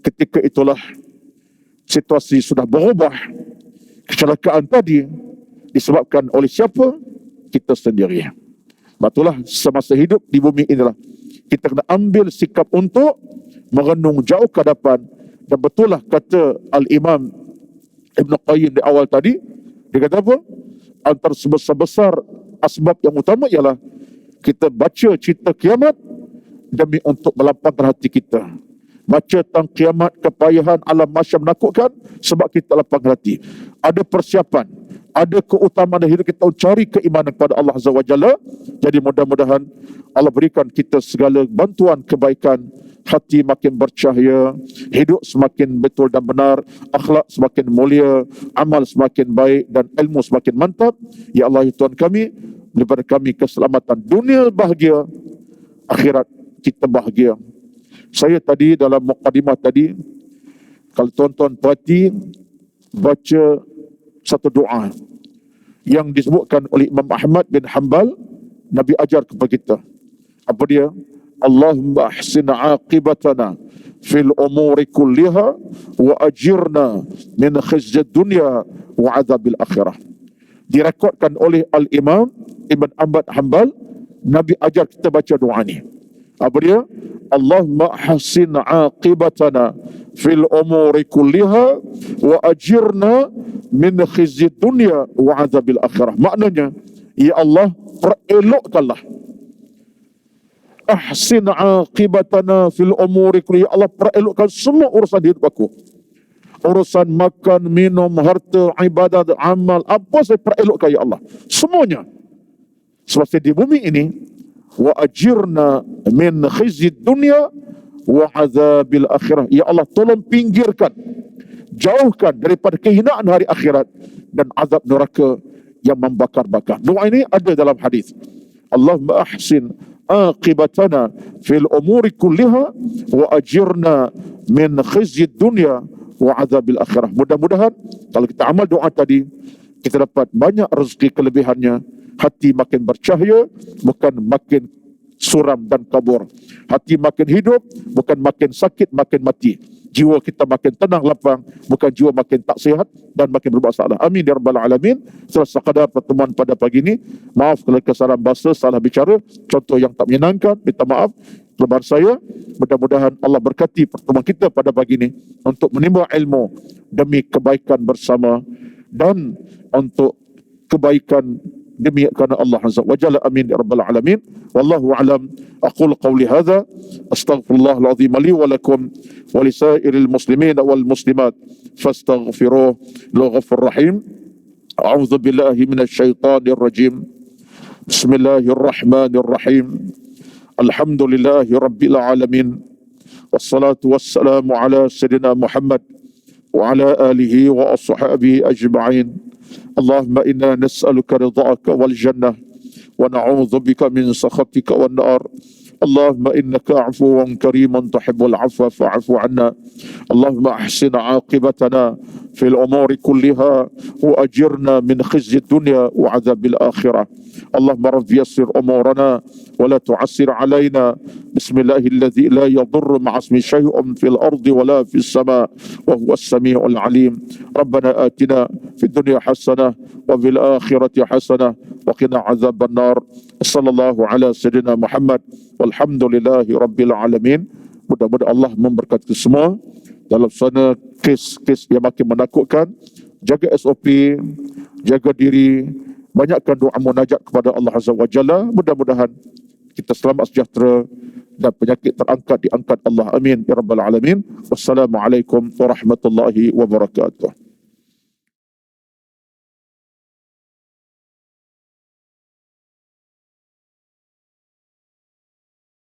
ketika itulah situasi sudah berubah. Kecelakaan tadi disebabkan oleh siapa? Kita sendiri. Itulah semasa hidup di bumi inilah kita kena ambil sikap untuk merenung jauh ke hadapan. Dan betul lah kata Al-Imam Ibn Qayyim di awal tadi, dia kata apa? Antara sebesar-besar asbab yang utama ialah kita baca cerita kiamat demi untuk melapangkan hati kita. Baca tentang kiamat, kepayahan, alam mahsyar menakutkan sebab kita lapangkan hati. Ada persiapan, ada keutamaan dalam hidup kita cari keimanan kepada Allah Azza wa Jalla. Jadi mudah-mudahan Allah berikan kita segala bantuan kebaikan, hati makin bercahaya, hidup semakin betul dan benar, akhlak semakin mulia, amal semakin baik dan ilmu semakin mantap. Ya Allah, ya Tuhan kami, daripada kami keselamatan dunia bahagia, akhirat kita bahagia. Saya tadi dalam mukadimah tadi, kalau tuan-tuan perhati, baca satu doa yang disebutkan oleh Imam Ahmad bin Hanbal. Nabi ajar kepada kita. Apa dia? Allahumma ahsin aqibatana fil umuri kulliha wa ajirna min khizyid dunya wa adzabil akhirah. Direkodkan oleh Al-Imam Ibn Ahmad Hanbal, Nabi ajar kita baca doa ni. Apa dia? Allahumma ahsin aqibatana fil umuri kulliha wa ajirna min khizyid dunya wa adzabil akhirah. Maknanya, ya Allah, perelokkanlah, ahsin aqibatana fil umuri kulliha, ya Allah, perelokkan semua urusan hidup aku. Urusan makan, minum, harta, ibadat, amal, apa saya perelokkan ya Allah, semuanya. Sebab di bumi ini, wa ajirna min khizyid dunya wa azabil akhirah, ya Allah, tolong pinggirkan, jauhkan daripada kehinaan hari akhirat dan azab neraka yang membakar-bakar. Doa ini ada dalam hadis. Allahumma ahsin aqibatana fil umuri kulliha wa ajirna min khizyid dunya wa azabil akhirah. Mudah-mudahan kalau kita amal doa tadi, kita dapat banyak rezeki kelebihannya. Hati makin bercahaya, bukan makin suram dan kabur. Hati makin hidup, bukan makin sakit, makin mati. Jiwa kita makin tenang, lapang, bukan jiwa makin tak sihat dan makin bermasalah. Amin ya rabbal alamin. Sekadar pertemuan pada pagi ini. Maaf kalau kesalahan bahasa, salah bicara, contoh yang tak menyenangkan, minta maaf. Kelemahan saya, mudah-mudahan Allah berkati pertemuan kita pada pagi ini untuk menimba ilmu demi kebaikan bersama dan untuk kebaikan demi kerana Allah Azza wa Jalla. Amin ya rabbal alamin. Wallahu a'lam. Aqulu qawli hadha, astaghfirullahal azim li wa lakum wa lisairil muslimin wal muslimat fastaghfiruhu lahu ghafurur rahim. A'udzu billahi minasy syaithanir rajim. Bismillahirrahmanirrahim. Alhamdulillahi rabbil alamin. Wassalatu wassalamu ala sayyidina Muhammad wa ala alihi wa ashabihi ajma'in. Allahumma inna nas'aluka ridha'aka wal jannah wa na'udzu bika min sakhatika wan nar. Allahumma innaka 'afuwun karimun tuhibbul 'afwa fa'fu 'anna. Allahumma ahsin 'aqibatana fil umuri kulliha wa ajirna min khizyid dunya wa 'adzabil akhirah. Allahumma rabbi yassir umurana wa la tu'assir 'alaina. Bismillahilladzi la yadurru ma'a ismi syai'un fil ardi wa la fis sama' wa huwas samii'ul 'alim. Rabbana atina fid dunya hasanah wa fil akhirati hasanah wa qina 'adzaban nar. Sallallahu ala sayyidina Muhammad walhamdulillahi rabbil alamin. Mudah-mudahan Allah memberkati semua dalam sana kes-kes yang makin menakutkan. Jaga SOP, jaga diri, banyakkan doa munajat kepada Allah Azza wa Jalla. Mudah-mudahan kita selamat sejahtera dan penyakit diangkat Allah. Amin ya rabbal alamin. Wassalamualaikum warahmatullahi wabarakatuh.